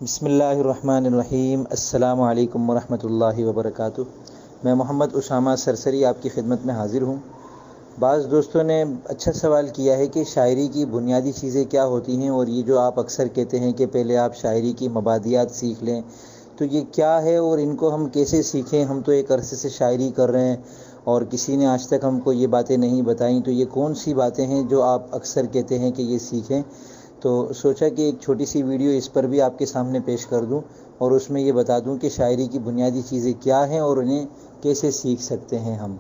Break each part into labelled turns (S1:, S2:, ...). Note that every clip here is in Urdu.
S1: بسم اللہ الرحمن الرحیم۔ السلام علیکم ورحمۃ اللہ وبرکاتہ۔ میں محمد اسامہ سرسری آپ کی خدمت میں حاضر ہوں۔ بعض دوستوں نے اچھا سوال کیا ہے کہ شاعری کی بنیادی چیزیں کیا ہوتی ہیں، اور یہ جو آپ اکثر کہتے ہیں کہ پہلے آپ شاعری کی مبادیات سیکھ لیں، تو یہ کیا ہے اور ان کو ہم کیسے سیکھیں؟ ہم تو ایک عرصے سے شاعری کر رہے ہیں اور کسی نے آج تک ہم کو یہ باتیں نہیں بتائیں، تو یہ کون سی باتیں ہیں جو آپ اکثر کہتے ہیں کہ یہ سیکھیں؟ تو سوچا کہ ایک چھوٹی سی ویڈیو اس پر بھی آپ کے سامنے پیش کر دوں اور اس میں یہ بتا دوں کہ شاعری کی بنیادی چیزیں کیا ہیں اور انہیں کیسے سیکھ سکتے ہیں ہم۔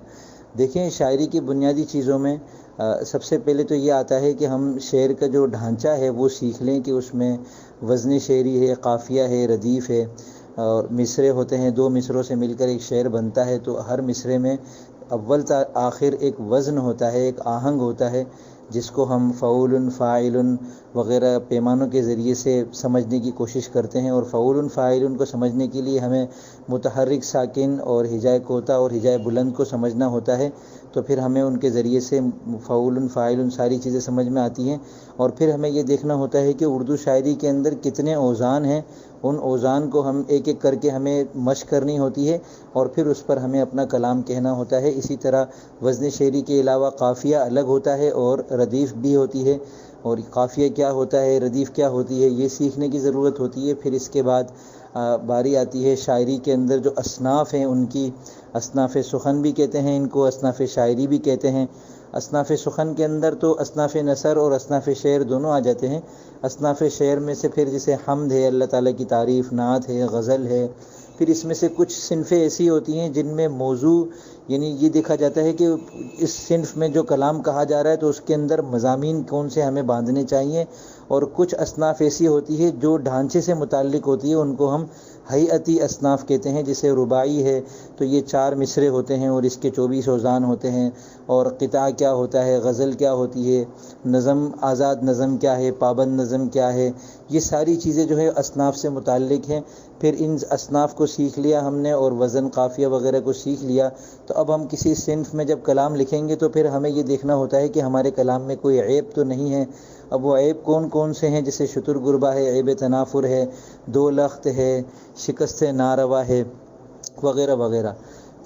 S1: دیکھیں، شاعری کی بنیادی چیزوں میں سب سے پہلے تو یہ آتا ہے کہ ہم شعر کا جو ڈھانچہ ہے وہ سیکھ لیں کہ اس میں وزن شعری ہے، قافیہ ہے، ردیف ہے، اور مصرے ہوتے ہیں۔ دو مصروں سے مل کر ایک شعر بنتا ہے، تو ہر مصرے میں اول تا آخر ایک وزن ہوتا ہے، ایک آہنگ ہوتا ہے، جس کو ہم فعول، فاعل وغیرہ پیمانوں کے ذریعے سے سمجھنے کی کوشش کرتے ہیں۔ اور فعول، فاعل کو سمجھنے کے لیے ہمیں متحرک ساکن اور ہجائے کوتا اور ہجائے بلند کو سمجھنا ہوتا ہے، تو پھر ہمیں ان کے ذریعے سے فعول، فاعل ساری چیزیں سمجھ میں آتی ہیں۔ اور پھر ہمیں یہ دیکھنا ہوتا ہے کہ اردو شاعری کے اندر کتنے اوزان ہیں، ان اوزان کو ہم ایک ایک کر کے ہمیں مشق کرنی ہوتی ہے، اور پھر اس پر ہمیں اپنا کلام کہنا ہوتا ہے۔ اسی طرح وزن شعری کے علاوہ قافیہ الگ ہوتا ہے اور ردیف بھی ہوتی ہے، اور قافیہ کیا ہوتا ہے، ردیف کیا ہوتی ہے، یہ سیکھنے کی ضرورت ہوتی ہے۔ پھر اس کے بعد باری آتی ہے شاعری کے اندر جو اصناف ہیں ان کی۔ اصناف سخن بھی کہتے ہیں ان کو، اصناف شاعری بھی کہتے ہیں۔ اصناف سخن کے اندر تو اصناف نثر اور اصناف شعر دونوں آ جاتے ہیں۔ اصناف شعر میں سے پھر جیسے حمد ہے، اللہ تعالیٰ کی تعریف، نعت ہے، غزل ہے۔ پھر اس میں سے کچھ صنفیں ایسی ہوتی ہیں جن میں موضوع، یعنی یہ دیکھا جاتا ہے کہ اس صنف میں جو کلام کہا جا رہا ہے تو اس کے اندر مضامین کون سے ہمیں باندھنے چاہیے۔ اور کچھ اصناف ایسی ہوتی ہے جو ڈھانچے سے متعلق ہوتی ہے، ان کو ہم ہیئتی اصناف کہتے ہیں۔ جیسے رباعی ہے تو یہ 4 مصرے ہوتے ہیں اور اس کے 24 اوزان ہوتے ہیں۔ اور قطع کیا ہوتا ہے، غزل کیا ہوتی ہے، نظم، آزاد نظم کیا ہے، پابند نظم کیا ہے، یہ ساری چیزیں جو ہے اصناف سے متعلق ہیں۔ پھر ان اصناف کو سیکھ لیا ہم نے اور وزن، قافیہ وغیرہ کو سیکھ لیا، تو اب ہم کسی صنف میں جب کلام لکھیں گے تو پھر ہمیں یہ دیکھنا ہوتا ہے کہ ہمارے کلام میں کوئی عیب تو نہیں ہے۔ اب وہ عیب کون کون سے ہیں؟ جیسے شتر گربہ ہے، عیب تنافر ہے، دو لخت ہے، شکست ناروا ہے، وغیرہ وغیرہ۔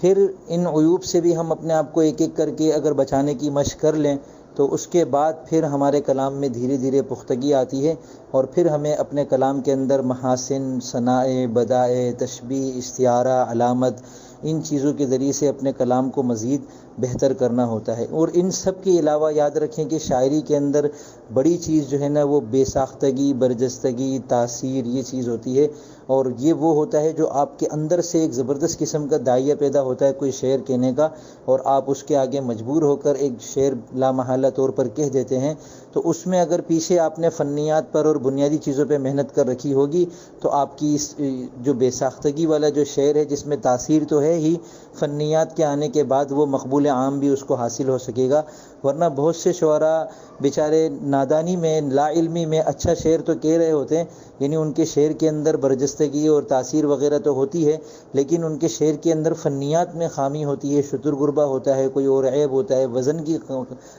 S1: پھر ان عیوب سے بھی ہم اپنے آپ کو ایک ایک کر کے اگر بچانے کی مشق کر لیں تو اس کے بعد پھر ہمارے کلام میں دھیرے دھیرے پختگی آتی ہے، اور پھر ہمیں اپنے کلام کے اندر محاسن، ثنائے، بدائے، تشبیہ، استعارہ، علامت، ان چیزوں کے ذریعے سے اپنے کلام کو مزید بہتر کرنا ہوتا ہے۔ اور ان سب کے علاوہ یاد رکھیں کہ شاعری کے اندر بڑی چیز جو ہے نا وہ بے ساختگی، برجستگی، تاثیر، یہ چیز ہوتی ہے۔ اور یہ وہ ہوتا ہے جو آپ کے اندر سے ایک زبردست قسم کا داعیہ پیدا ہوتا ہے کوئی شعر کہنے کا، اور آپ اس کے آگے مجبور ہو کر ایک شعر لامحالہ طور پر کہہ دیتے ہیں۔ تو اس میں اگر پیچھے آپ نے فنیات پر اور بنیادی چیزوں پہ محنت کر رکھی ہوگی تو آپ کی اس جو بے ساختگی والا جو شعر ہے، جس میں تاثیر تو ہے ہی، فنیات کے آنے کے بعد وہ مقبول عام بھی اس کو حاصل ہو سکے گا۔ ورنہ بہت سے شعراء بیچارے نادانی میں، لا علمی میں اچھا شعر تو کہہ رہے ہوتے ہیں، یعنی ان کے شعر کے اندر برجستگی اور تاثیر وغیرہ تو ہوتی ہے، لیکن ان کے شعر کے اندر فنیات میں خامی ہوتی ہے، شتر گربہ ہوتا ہے، کوئی اور عیب ہوتا ہے، وزن کی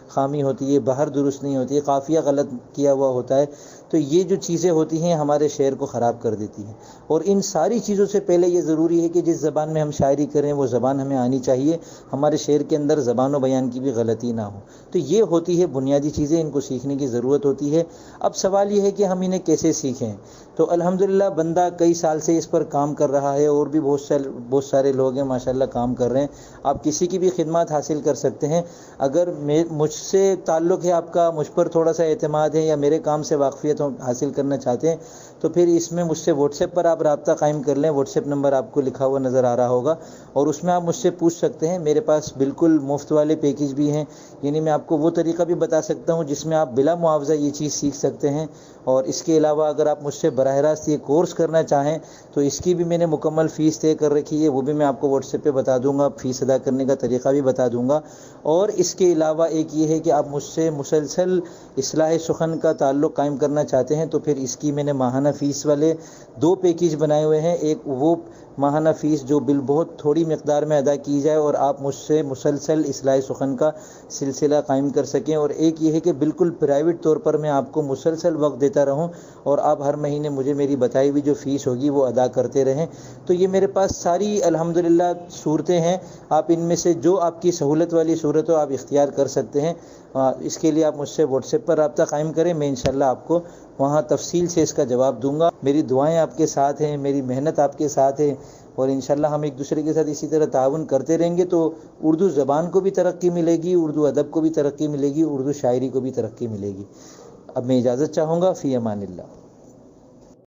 S1: خامی ہوتی ہے، بہر درست نہیں ہوتی ہے، قافیہ غلط کیا ہوا ہوتا ہے۔ تو یہ جو چیزیں ہوتی ہیں ہمارے شعر کو خراب کر دیتی ہیں۔ اور ان ساری چیزوں سے پہلے یہ ضروری ہے کہ جس زبان میں ہم شاعری کریں وہ زبان ہمیں آنی چاہیے، ہمارے شعر کے اندر زبان و بیان کی بھی غلطی نہ ہو۔ تو یہ ہوتی ہے بنیادی چیزیں، ان کو سیکھنے کی ضرورت ہوتی ہے۔ اب سوال یہ ہے کہ ہم انہیں کیسے سیکھیں؟ تو الحمدللہ بندہ کئی سال سے اس پر کام کر رہا ہے، اور بھی بہت سارے لوگ ہیں ماشاءاللہ کام کر رہے ہیں۔ آپ کسی کی بھی خدمات حاصل کر سکتے ہیں۔ اگر مجھ سے تعلق ہے آپ کا، مجھ پر تھوڑا سا اعتماد ہے، یا میرے کام سے واقفیت حاصل کرنا چاہتے ہیں، تو پھر اس میں مجھ سے واٹس ایپ پر آپ رابطہ قائم کر لیں۔ واٹس ایپ نمبر آپ کو لکھا ہوا نظر آ رہا ہوگا، اور اس میں آپ مجھ سے پوچھ سکتے ہیں۔ میرے پاس بالکل مفت والے پیکج بھی ہیں، یعنی میں آپ کو وہ طریقہ بھی بتا سکتا ہوں جس میں آپ بلا معاوضہ یہ چیز سیکھ سکتے ہیں۔ اور اس کے علاوہ اگر آپ مجھ سے براہ راست یہ کورس کرنا چاہیں تو اس کی بھی میں نے مکمل فیس طے کر رکھی ہے، وہ بھی میں آپ کو واٹس ایپ پہ بتا دوں گا، فیس ادا کرنے کا طریقہ بھی بتا دوں گا۔ اور اس کے علاوہ ایک یہ ہے کہ آپ مجھ سے مسلسل اصلاح سخن کا تعلق قائم کرنا چاہتے ہیں، تو پھر اس کی میں نے ماہانہ فیس والے 2 پیکج بنائے ہوئے ہیں۔ ایک وہ ماہانہ فیس جو بل بہت تھوڑی مقدار میں ادا کی جائے اور آپ مجھ سے مسلسل اصلاح سخن کا سلسلہ قائم کر سکیں، اور ایک یہ ہے کہ بالکل پرائیویٹ طور پر میں آپ کو مسلسل وقت دیتا رہوں اور آپ ہر مہینے مجھے میری بتائی ہوئی جو فیس ہوگی وہ ادا کرتے رہیں۔ تو یہ میرے پاس ساری الحمدللہ صورتیں ہیں، آپ ان میں سے جو آپ کی سہولت والی صورت ہو آپ اختیار کر سکتے ہیں۔ اس کے لیے آپ مجھ سے واٹس ایپ پر رابطہ قائم کریں، میں انشاءاللہ آپ کو وہاں تفصیل سے اس کا جواب دوں گا۔ میری دعائیں آپ کے ساتھ ہیں، میری محنت آپ کے ساتھ ہے، اور انشاءاللہ ہم ایک دوسرے کے ساتھ اسی طرح تعاون کرتے رہیں گے تو اردو زبان کو بھی ترقی ملے گی، اردو ادب کو بھی ترقی ملے گی، اردو شاعری کو بھی ترقی ملے گی۔ اب میں اجازت چاہوں گا، فی امان اللہ۔